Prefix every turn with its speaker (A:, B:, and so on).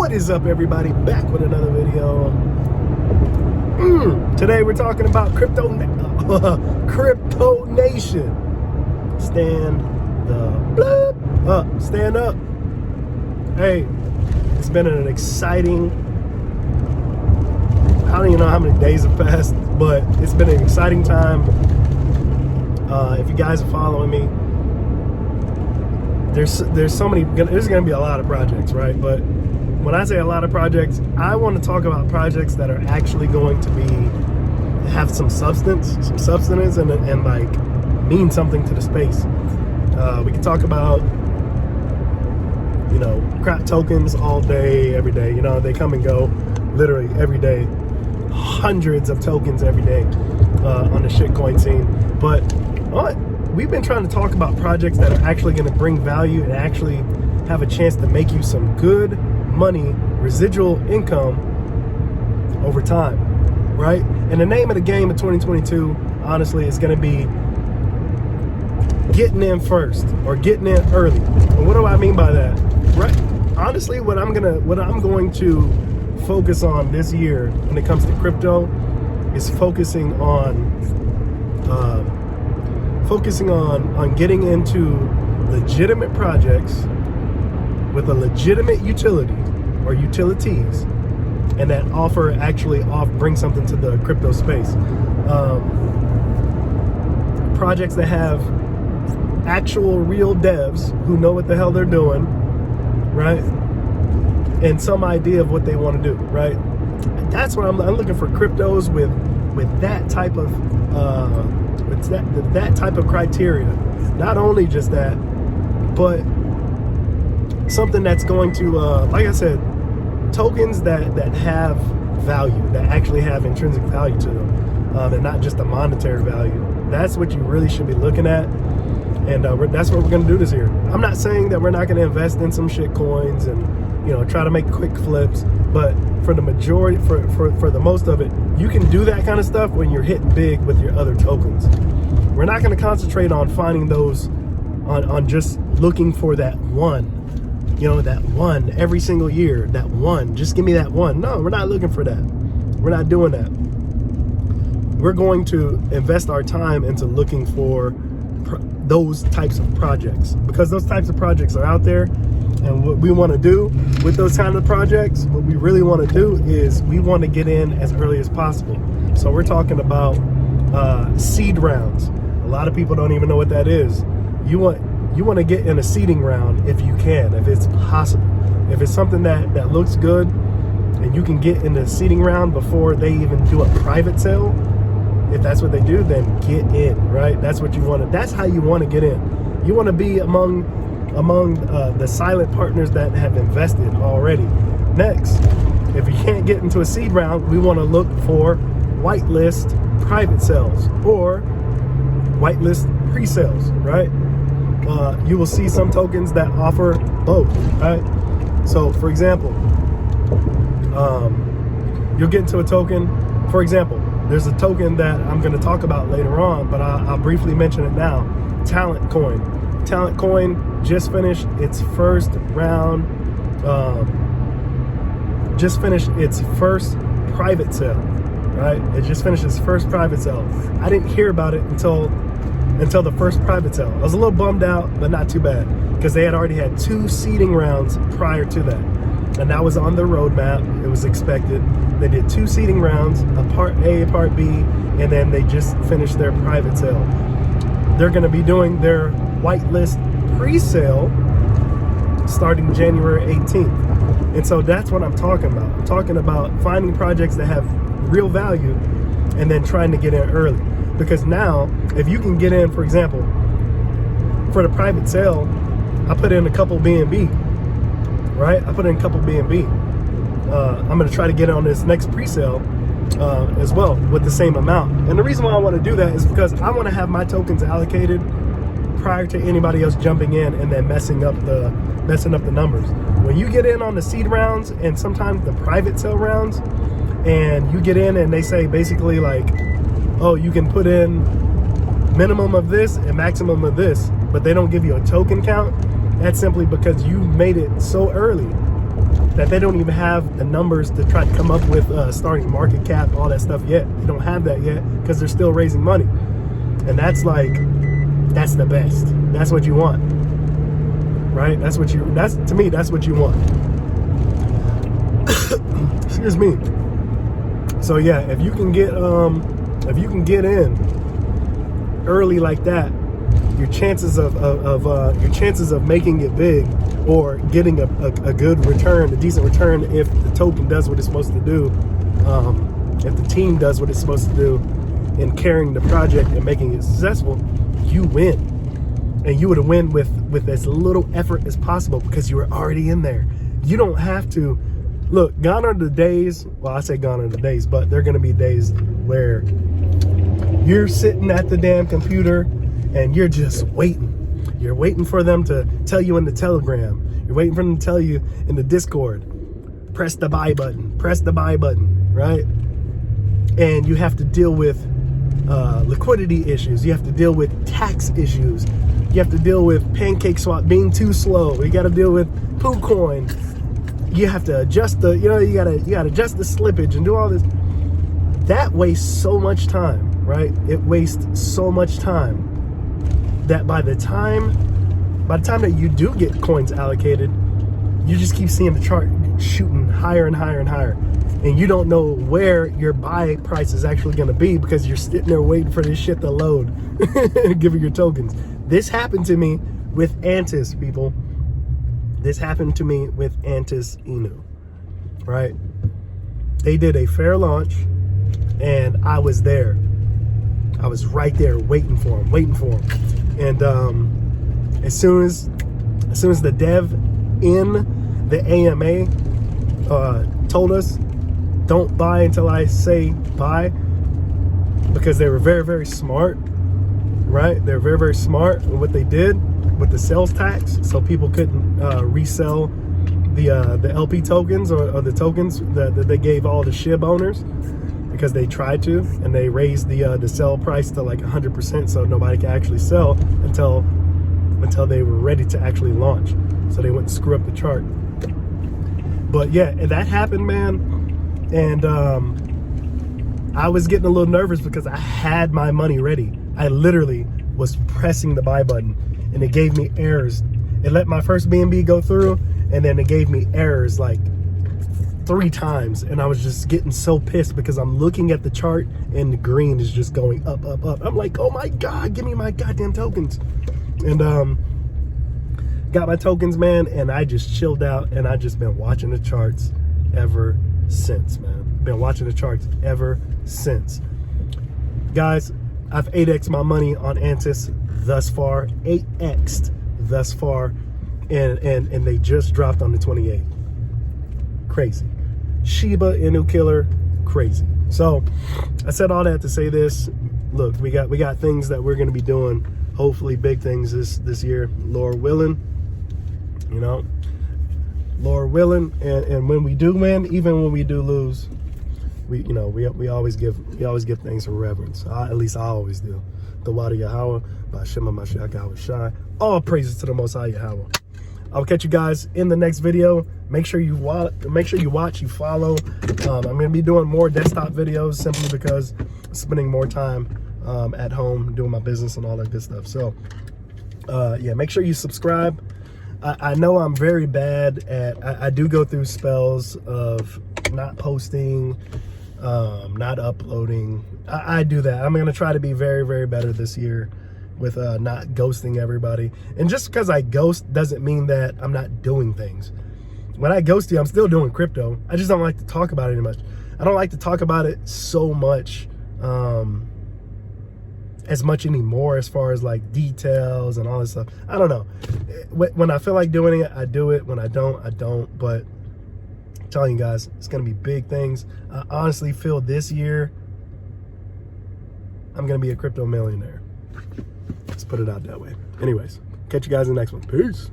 A: What is up, everybody? Back with another video. Today we're talking about crypto nation. Stand up. Hey, it's been an exciting, I don't even know how many days have passed, but it's been an exciting time. If you guys are following me, there's so many, there's going to be a lot of projects, right? But when I say a lot of projects, I want to talk about projects that are actually going to have some substance and like mean something to the space. We can talk about, crap tokens all day, every day. They come and go literally every day. Hundreds of tokens every day on the shitcoin scene. But we've been trying to talk about projects that are actually going to bring value and actually have a chance to make you some good money, residual income over time, right? And the name of the game of 2022, honestly, is going to be getting in first or getting in early. And what do I mean by that? Right? Honestly, what I'm going to focus on this year when it comes to crypto is focusing on getting into legitimate projects with a legitimate utility or utilities, and that bring something to the crypto space. Projects that have actual real devs who know what the hell they're doing, right? And some idea of what they want to do, right? That's what I'm looking for. Cryptos with that type of that type of criteria. Not only just that, but something that's going to, like I said, tokens that have value, that actually have intrinsic value to them, and not just a monetary value. That's what you really should be looking at. And that's what we're going to do this year. I'm not saying that we're not going to invest in some shit coins and try to make quick flips, but for the majority, for the most of it, you can do that kind of stuff when you're hitting big with your other tokens. We're not going to concentrate on finding those, on just looking for that one, that one every single year, that one, just give me that one. No, we're not looking for that. We're not doing that. We're going to invest our time into looking for those types of projects, because those types of projects are out there. And what we want to do with those kind of projects, what we really want to do is we want to get in as early as possible. So we're talking about seed rounds. A lot of people don't even know what that is. You want to get in a seeding round if you can, if it's possible. If it's something that looks good and you can get in the seeding round before they even do a private sale, if that's what they do, then get in, right? That's what you want to, that's how you want to get in. You want to be among the silent partners that have invested already. Next, if you can't get into a seed round, we want to look for whitelist private sales or whitelist pre-sales, right? You will see some tokens that offer both, right? So for example, you'll get into a token, for example, there's a token that I'm going to talk about later on, but I'll briefly mention it now. Talentcoin. Talentcoin just finished its first round, just finished its first private sale, right? It just finished its first private sale. I didn't hear about it until the first private sale. I was a little bummed out, but not too bad, because they had already had 2 seeding rounds prior to that. And that was on the roadmap. It was expected. They did 2 seeding rounds, a part A, a part B, and then they just finished their private sale. They're going to be doing their whitelist pre-sale starting January 18th. And so that's what I'm talking about. I'm talking about finding projects that have real value and then trying to get in early. Because now, if you can get in, for example, for the private sale, I put in a couple BNB, right? I put in a couple BNB. I'm going to try to get on this next pre-sale as well with the same amount. And the reason why I want to do that is because I want to have my tokens allocated prior to anybody else jumping in and then messing up the numbers. When you get in on the seed rounds and sometimes the private sale rounds, and you get in and they say basically like, oh, you can put in minimum of this and maximum of this, but they don't give you a token count, that's simply because you made it so early that they don't even have the numbers to try to come up with starting market cap, all that stuff yet. They don't have that yet because they're still raising money. And that's like, that's the best. That's what you want, right? That's to me, that's what you want. Excuse me. So yeah, if you can get in early like that, your chances of making it big or getting a good return, a decent return, if the token does what it's supposed to do, if the team does what it's supposed to do in carrying the project and making it successful, you win. And you would win with as little effort as possible because you were already in there. You don't have to. Look, gone are the days, well, I say gone are the days, but there are going to be days where you're sitting at the damn computer and you're just waiting. You're waiting for them to tell you in the Telegram. You're waiting for them to tell you in the Discord. Press the buy button. Press the buy button, right? And you have to deal with liquidity issues. You have to deal with tax issues. You have to deal with PancakeSwap being too slow. You got to deal with PooCoin. You have to adjust the, you gotta adjust the slippage and do all this. That wastes so much time, right? It wastes so much time that by the time that you do get coins allocated, you just keep seeing the chart shooting higher and higher and higher. And you don't know where your buy price is actually gonna be because you're sitting there waiting for this shit to load, giving your tokens. This happened to me with Antis, people. This happened to me with Antis Inu, right? They did a fair launch and I was there. I was right there waiting for them. And as soon as the dev in the AMA told us, don't buy until I say buy, because they were very, very smart, right? They're very, very smart in what they did with the sales tax, so people couldn't resell the LP tokens or the tokens that they gave all the SHIB owners, because they tried to, and they raised the sell price to like 100%, so nobody can actually sell until they were ready to actually launch, so they wouldn't screw up the chart. But yeah, that happened, man. And I was getting a little nervous because I had my money ready. I literally was pressing the buy button and it gave me errors. It let my first BNB go through and then it gave me errors like 3 times. And I was just getting so pissed because I'm looking at the chart and the green is just going up, up, up. I'm like, oh my God, give me my goddamn tokens. And got my tokens, man, and I just chilled out and I just been watching the charts ever since, man. Been watching the charts ever since. Guys, I've 8x'd my money on Antis thus far. 8x'd thus far. And they just dropped on the 28th. Crazy. Shiba Inu killer, crazy. So I said all that to say this. Look, we got things that we're gonna be doing, hopefully big things this year, Lord willing. You know, Lord willing, and when we do win, even when we do lose, we always give things some reverence. At least I always do. The Wada Yahweh, Bashima Mashiach Yahweh Shai. All praises to the Most High Yahweh. I'll catch you guys in the next video. Make sure you watch, you follow. I'm gonna be doing more desktop videos simply because I'm spending more time at home doing my business and all that good stuff. So yeah, make sure you subscribe. I know I'm very bad at, I do go through spells of not posting, not uploading. I do that. I'm going to try to be very, very better this year with not ghosting everybody. And just because I ghost doesn't mean that I'm not doing things. When I ghost you, I'm still doing crypto. I just don't like to talk about it any much. I don't like to talk about it so much, as much anymore, as far as like details and all this stuff. I don't know. When I feel like doing it, I do it. When I don't, I don't. But I'm telling you guys, it's going to be big things. I honestly feel this year I'm going to be a crypto millionaire. Let's put it out that way. Anyways, catch you guys in the next one. Peace.